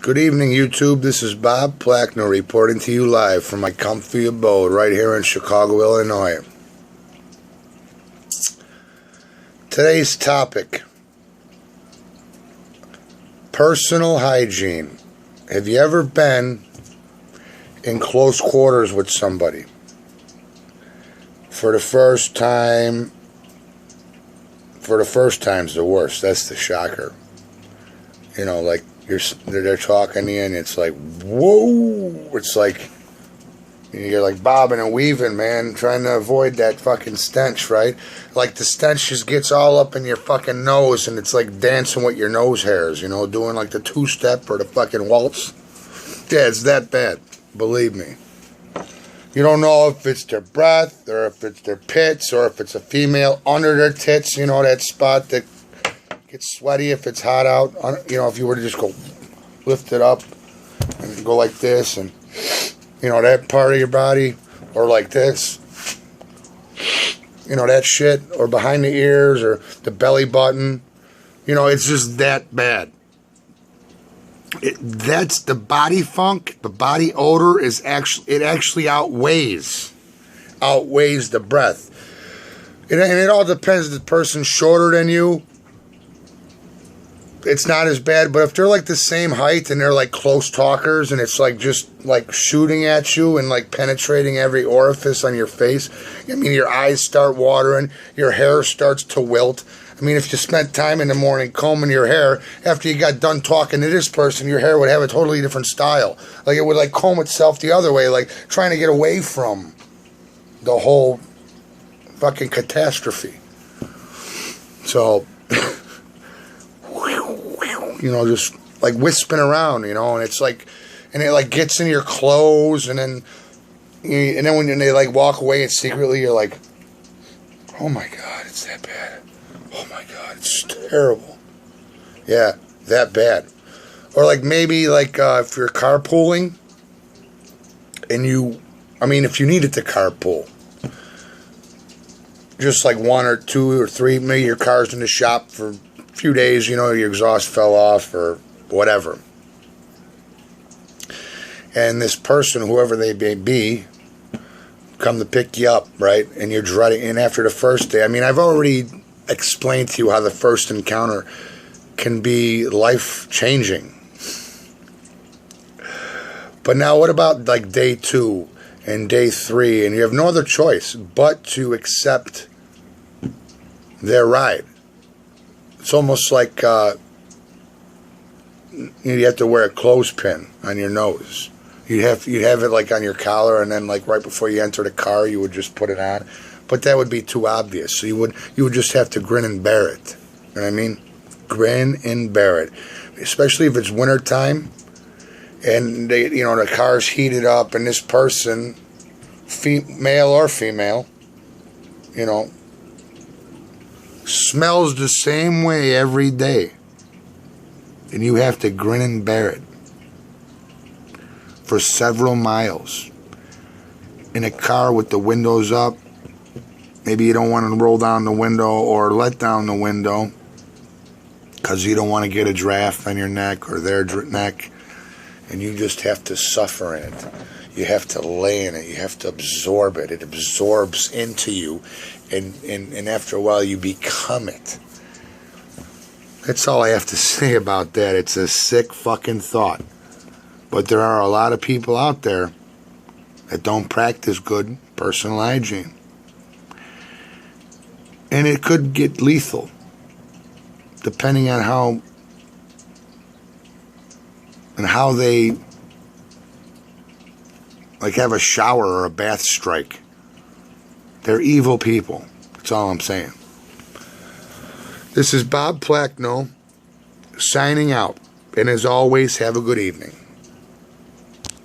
Good evening, YouTube. This is Bob Plackner reporting to you live from my comfy abode right here in Chicago, Illinois. Today's topic: personal hygiene. Have you ever been in close quarters with somebody for the first time? For the first time's the worst. That's the shocker. You know, like they're talking to you, and it's like, whoa! It's like you're like bobbing and weaving, man, trying to avoid that fucking stench, right? Like the stench just gets all up in your fucking nose, and it's like dancing with your nose hairs, you know, doing like the two-step or the fucking waltz. Yeah, it's that bad. Believe me. You don't know if it's their breath, or if it's their pits, or if it's a female under their tits, you know, that spot that gets sweaty if it's hot out. You know, if you were to just go lift it up and go like this, and you know, that part of your body, or like this, you know, that shit, or behind the ears, or the belly button, you know, it's just that bad. That's the body funk. The body odor is actually outweighs the breath. And it all depends. If the person's shorter than you, it's not as bad. But if they're like the same height and they're like close talkers, and it's like just like shooting at you and like penetrating every orifice on your face, I mean, your eyes start watering, your hair starts to wilt. I mean, if you spent time in the morning combing your hair, after you got done talking to this person, your hair would have a totally different style. Like, it would, like, comb itself the other way, like, trying to get away from the whole fucking catastrophe. So, you know, just, like, wisping around, you know, and it's like, and it, like, gets in your clothes, and then when they, like, walk away, and secretly you're like, oh, my God, it's that bad. Oh my God, it's terrible. Yeah, that bad. Or like maybe like if you're carpooling and if you needed to carpool, just like one or two or three, maybe your car's in the shop for a few days, you know, your exhaust fell off or whatever. And this person, whoever they may be, come to pick you up, right? And you're dreading, and after the first day, I mean, I've already explain to you how the first encounter can be life-changing. But now what about like day 2 and day 3, and you have no other choice but to accept their ride? It's almost like you have to wear a clothespin on your nose. You'd have it like on your collar, and then like right before you enter the car, you would just put it on. But that would be too obvious. So you would just have to grin and bear it. You know what I mean? Grin and bear it. Especially if it's wintertime and the car's heated up, and this person, male or female, you know, smells the same way every day. And you have to grin and bear it for several miles in a car with the windows up. Maybe you don't want to roll down the window or let down the window because you don't want to get a draft on your neck or their neck, and you just have to suffer in it. You have to lay in it. You have to absorb it. It absorbs into you, and after a while you become it. That's all I have to say about that. It's a sick fucking thought. But there are a lot of people out there that don't practice good personal hygiene. And it could get lethal, depending on how they like have a shower or a bath strike. They're evil people. That's all I'm saying. This is Bob Plackner signing out. And as always, have a good evening.